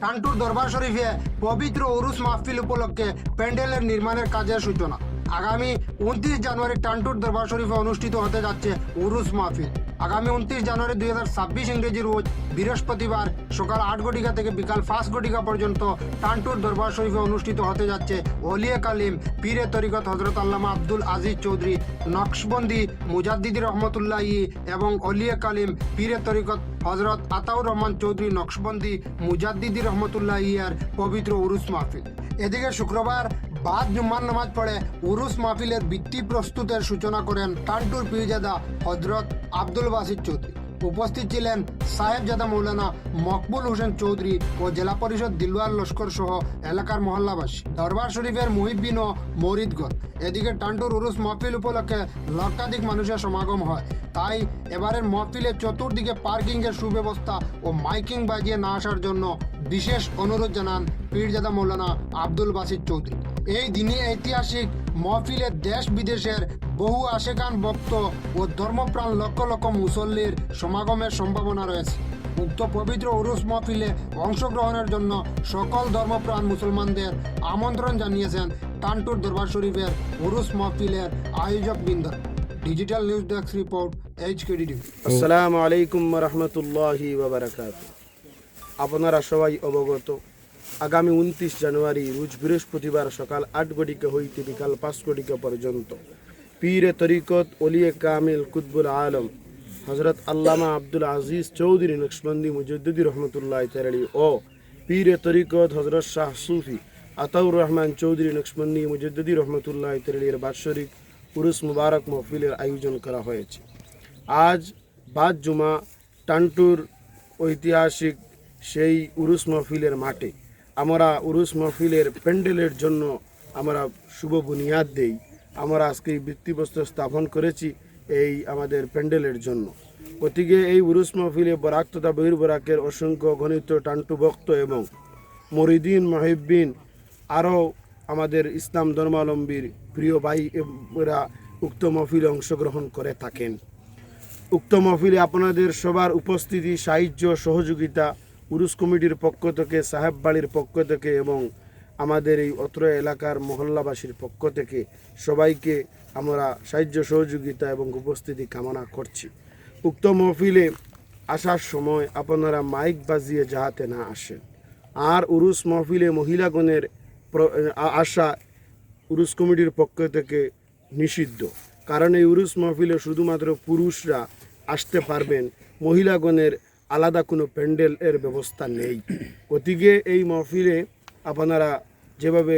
টান্টুর দরবার শরীফে পবিত্র উরুস মাহফিল উপলক্ষে প্যান্ডেলের নির্মাণের কাজের সূচনা। আগামী 29 জানুয়ারি টান্টুর দরবার শরীফে অনুষ্ঠিত হতে যাচ্ছে উরুস মাহফিল। আগামী 29 জানুয়ারি 2026 ইংরেজি রোজ বৃহস্পতিবার সকাল 8 ঘটিকা থেকে বিকাল 5 ঘটিকা পর্যন্ত টান্টুর দরবার শরীফে অনুষ্ঠিত হতে যাচ্ছে ওলিয়ে কালিম পীরে তরিকত হজরত আল্লামা আব্দুল আজিজ চৌধুরী নকশবন্দি মুজাদ্দিদি রহমতুল্লাহি এবং ওলিয়ে কালিম পীরে তরিকত হজরত আতাউর রহমান চৌধুরী নকশবন্দি মুজাদ্দিদি রহমতুল্লাহি এর পবিত্র উরুস মাহফিল। এদিকে শুক্রবার বাদ জুম্মার নামাজ পড়ে উরুস মাহফিলের ভিত্তি প্রস্তুতের সূচনা করেন টান্টুর পীরজাদা হজরত আব্দুল বাসিত চৌধুরী। উপস্থিত ছিলেন সাহেবজাদা মৌলানা মকবুল হোসেন চৌধুরী ও জেলা পরিষদ দিলওয়ার লস্কর সহ এলাকার মহল্লাবাসী, দরবার শরীফের মুহিব্বিন ও মরিদগণ। এদিকে টান্টুর উরুস মাহফিল উপলক্ষে লক্ষাধিক মানুষের সমাগম হয়। তাই এবারের মাহফিলে চতুর্দিকে পার্কিং এর সুব্যবস্থা ও মাইকিং বাজিয়ে না আসার জন্য বিশেষ অনুরোধ জানান পীরজাদা মৌলানা আব্দুল বাসিত চৌধুরী। এই দিনে ঐতিহাসিক মাহফিলে দেশ বিদেশের বহু আশেকান ভক্ত ও ধর্মপ্রাণ লক্ষ লক্ষ মুসল্লির সমাগমের সম্ভাবনা রয়েছে। উক্ত পবিত্র উরুস মাহফিলে অংশগ্রহণের জন্য সকল ধর্মপ্রাণ মুসলমানদের আমন্ত্রণ জানিয়েছেন টান্টুর দরবার শরীফের উরুস মাহফিলের আয়োজক বৃন্দ। Digital news desk report HKD TV. আসসালামু আলাইকুম রহমতুল্লাহি ওয়া বারাকাতুহু। আপনারা সবাই অবগত, আগামী 29 জানুয়ারি রোজ বৃহস্পতিবার সকাল 8 ঘটিকা হইতে বিকাল 5 ঘটিকা পর্যন্ত পীরে তরিকত ওলিয়ে কামিল কুতবুল আলম হজরত আল্লামা আব্দুল আজিজ চৌধুরী নকশবন্দি মুজাদ্দিদি রহমতুল্লাহি তাআলা ও পীরে তরিকত হজরত শাহ সুফি আতাউর রহমান চৌধুরী নকশবন্দি মুজাদ্দিদি রহমতুল্লাহি তাআলার বাৎসরিক উরুস মুবারক মাহফিলের আয়োজন করা হয়েছে। আজ বাদ জুমা টান্টুর ঐতিহাসিক সেই উরুস মাহফিলের মাঠে আমরা উরুস মাহফিলের প্যান্ডেলের জন্য আমরা শুভ বুনিয়াদ দেই। আমরা আজকে ভিত্তিপ্রস্তর স্থাপন করেছি এই আমাদের প্যান্ডেলের জন্য। গতিকে এই উরুস মাহফিলে বরাক তথা বহির্বরাকের অসংখ্য গণিত টান্টু ভক্ত এবং মরিদিন মহিব্বিন আরও আমাদের ইসলাম ধর্মাবলম্বীর প্রিয় ভাইরা উক্ত মাহফিলে অংশগ্রহণ করে থাকেন। উক্ত মাহফিলে আপনাদের সবার উপস্থিতি, সাহায্য, সহযোগিতা উরুস কমিটির পক্ষ থেকে, সাহেব বাড়ির পক্ষ থেকে এবং আমাদের এই অত্র এলাকার মহল্লাবাসীর পক্ষ থেকে সবাইকে আমরা সাহায্য সহযোগিতা এবং উপস্থিতি কামনা করছি। উক্ত মাহফিলে আসার সময় আপনারা মাইক বাজিয়ে যাহাতে না আসেন। আর উরুস মাহফিলে মহিলাগণের আসা উরুস কমিটির পক্ষ থেকে নিষিদ্ধ, কারণ এই উরুস মাহফিলে শুধুমাত্র পুরুষরা আসতে পারবেন, মহিলাগণের আলাদা কোনো প্যান্ডেলের ব্যবস্থা নেই। গতিকে এই মাহফিলে আপনারা যেভাবে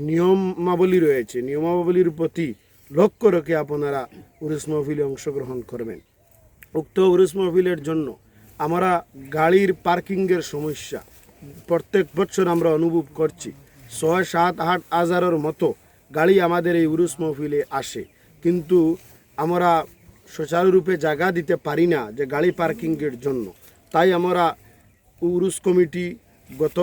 নিয়মাবলী রয়েছে, নিয়মাবলীর প্রতি লক্ষ্য রেখে আপনারা উরুস মাহফিলে অংশগ্রহণ করবেন। উক্ত উরুস মাহফিলের জন্য আমরা গাড়ির পার্কিংয়ের সমস্যা প্রত্যেক বছর আমরা অনুভব করছি। 6, 7, 8 হাজারের মতো গাড়ি আমাদের এই উরুস মাহফিলে আসে, কিন্তু আমরা সুচারুরূপে জায়গা দিতে পারি না যে গাড়ি পার্কিংয়ের জন্য। তাই আমরা উরুস কমিটি গত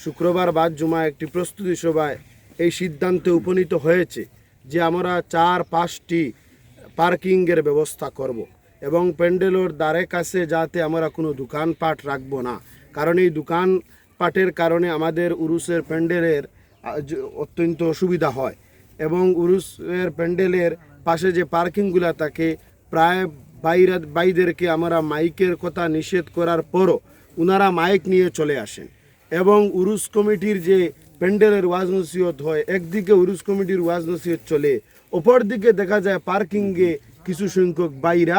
শুক্রবার বাদ জুমা একটি প্রস্তুতি সভায় এই সিদ্ধান্তে উপনীত হয়েছে যে আমরা 4-5টি পার্কিংয়ের ব্যবস্থা করব এবং প্যান্ডেলের দ্বারে কাছে যাতে আমরা কোনো দোকানপাট রাখবো না, কারণ এই দোকানপাটের কারণে আমাদের উরুসের প্যান্ডেলের অত্যন্ত অসুবিধা হয়। এবং উরুসের প্যান্ডেলের পাশে যে পার্কিংগুলো থাকে প্রায় বাইদেরকে আমরা মাইকের কথা নিষেধ করার পরও ওনারা মাইক নিয়ে চলে আসেন। এবং উরুস কমিটির যে প্যান্ডেলের ওয়াজ নসিহত হয়, একদিকে উরুস কমিটির ওয়াজ নসিহত চলে, অপর দিকে দেখা যায় পার্কিংয়ে কিছু সংখ্যক বাইরা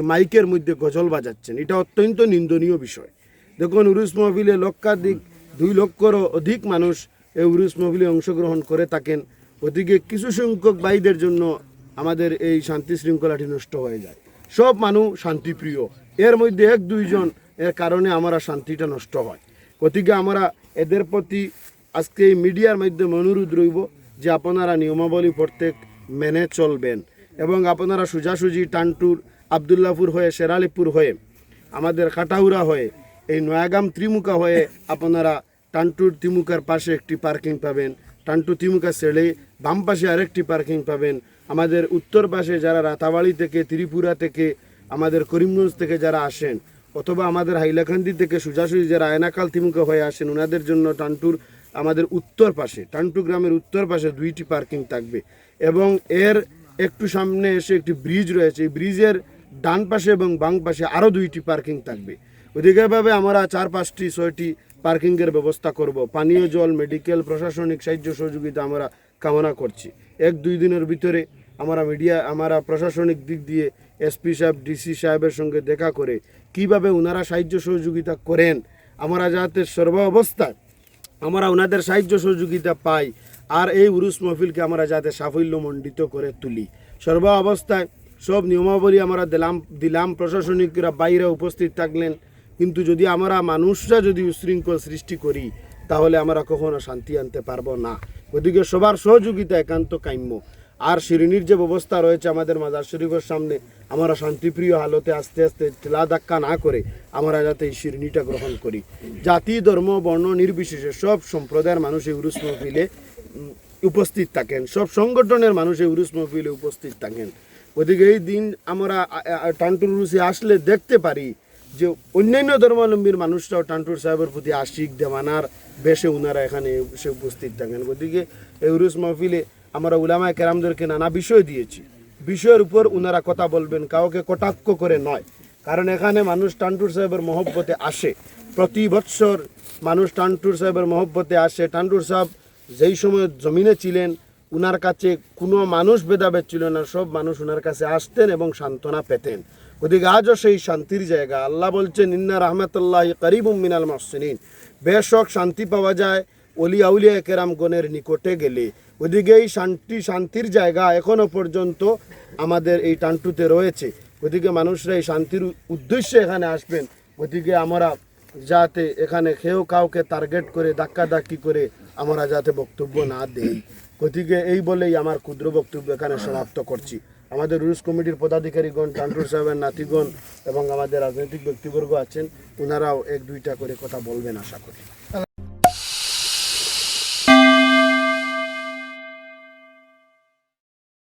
মাইকের মধ্যে গজল বাজাচ্ছেন। এটা অত্যন্ত নিন্দনীয় বিষয়। দেখুন, উরুস মাহফিলে লক্ষাধিক 2 লক্ষেরও অধিক মানুষ এই উরুস মাহফিলে অংশগ্রহণ করে থাকেন। ওদিকে কিছু সংখ্যক ভাইদের জন্য আমাদের এই শান্তি শৃঙ্খলাটি নষ্ট হয়ে যায়। সব মানুষ শান্তিপ্রিয়, এর মধ্যে 1-2 জন এর কারণে আমরা শান্তিটা নষ্ট হয়। গতিকে আমরা এদের প্রতি আজকে এই মিডিয়ার মাধ্যমে অনুরোধ রইব যে আপনারা নিয়মাবলী প্রত্যেক মেনে চলবেন এবং আপনারা সোজাসুজি টান্টুর আবদুল্লাপুর হয়ে, শেরালিপুর হয়ে, আমাদের কাটাউরা হয়ে, এই নয়াগাম ত্রিমুখা হয়ে আপনারা টান্টুর ত্রিমুখার পাশে একটি পার্কিং পাবেন, টান্টু ত্রিমুখা ছেড়ে বাম পাশে আরেকটি পার্কিং পাবেন। আমাদের উত্তর পাশে যারা রাতাবাড়ি থেকে, ত্রিপুরা থেকে, আমাদের করিমগঞ্জ থেকে যারা আসেন অথবা আমাদের হাইলাকান্দি থেকে সোজাসুজি যে রায়নাকাল তিমুখা হয়ে আসেন ওনাদের জন্য টান্টুর আমাদের উত্তর পাশে টান্টু গ্রামের উত্তর পাশে 2টি পার্কিং থাকবে এবং এর একটু সামনে এসে একটি ব্রিজ রয়েছে, এই ব্রিজের ডান পাশে এবং বাম পাশে আরও 2টি পার্কিং থাকবে। ওদিকেভাবে আমরা 4-5টি 6টি পার্কিংয়ের ব্যবস্থা করব। পানীয় জল, মেডিকেল, প্রশাসনিক সাহায্য সহযোগিতা আমরা কামনা করছি। 1-2 দিনের ভিতরে আমরা প্রশাসনিক দিক দিয়ে এসপি সাহেব, ডিসি সাহেবের সঙ্গে দেখা করে কিভাবে ওনারা সাহায্য সহযোগিতা করেন, আমরা যাতে সর্বাবস্থায় আমরা ওনাদের সাহায্য সহযোগিতা পাই আর এই উরুস মহফিলকে আমরা যাতে সাফল্যমণ্ডিত করে তুলি। সর্বাবস্থায় সব নিয়মাবলী আমরা দিলাম প্রশাসনিকরা বাইরে উপস্থিত থাকলেন, কিন্তু যদি আমরা মানুষরা যদি উশৃঙ্খল সৃষ্টি করি তাহলে আমরা কখনো শান্তি আনতে পারবো না। গতিকে সবার সহযোগিতা একান্ত কাম্য। আর শিরিনির যে ব্যবস্থা রয়েছে আমাদের মাজার শরীফের সামনে, আমরা শান্তিপ্রিয় হালতে আস্তে আস্তে ঠেলা ধাক্কা না করে আমরা যাতে এই শিরিনিটা গ্রহণ করি। জাতি, ধর্ম, বর্ণ নির্বিশেষে সব সম্প্রদায়ের মানুষ এই উরুস মহফিলে উপস্থিত থাকেন, সব সংগঠনের মানুষ এই উরুস মহফিলে উপস্থিত থাকেন। ওদিকে এই দিন আমরা টান্টুর উরুসে আসলে দেখতে পারি যে অন্যান্য ধর্মাবলম্বীর মানুষরাও টান্টুর সাহেবের প্রতি আশিক দেওয়ানার বেশে ওনারা এখানে এসে উপস্থিত থাকেন। গতিকে এই উরুস মহফিলে আমরা উলামায়ে কেরামদেরকে নানা বিষয় দিয়েছি, বিষয়ের উপর ওনারা কথা বলবেন, কাউকে কটাক্ষ করে নয়। কারণ এখানে মানুষ টান্টুর সাহেবের মহব্বতে আসে, প্রতি বৎসর মানুষ টান্টুর সাহেবের মহব্বতে আসে। টান্টুর সাহেব যেই সময় জমিনে ছিলেন উনার কাছে কোনো মানুষ ভেদাভেদ ছিল না, সব মানুষ ওনার কাছে আসতেন এবং সান্ত্বনা পেতেন। গতিকে আজও সেই শান্তির জায়গা। আল্লাহ বলছেন ইন্না রাহমাতুল্লাহি করিবুম মিনাল মুহসিনিন, বেশক শান্তি পাওয়া যায় ওলি আউলিয়া কেরামগণের নিকটে গেলে। ওদিকে এই শান্তির জায়গা এখনো পর্যন্ত আমাদের এই টান্টুতে রয়েছে। গতিকে মানুষরা এই শান্তির উদ্দেশ্যে এখানে আসবেন। গতিকে আমরা যাতে এখানে কেউ কাউকে টার্গেট করে ধাক্কাধাক্কি করে আমরা যাতে বক্তব্য না দেই। গতিকে এই বলেই আমার ক্ষুদ্র বক্তব্য এখানে সমাপ্ত করছি। আমাদের উরুস কমিটির পদাধিকারীগণ, টান্টুর সাহেবের নাতিগণ এবং আমাদের রাজনৈতিক ব্যক্তিবর্গ আছেন, ওনারাও 1-2টা করে কথা বলবেন আশা করি।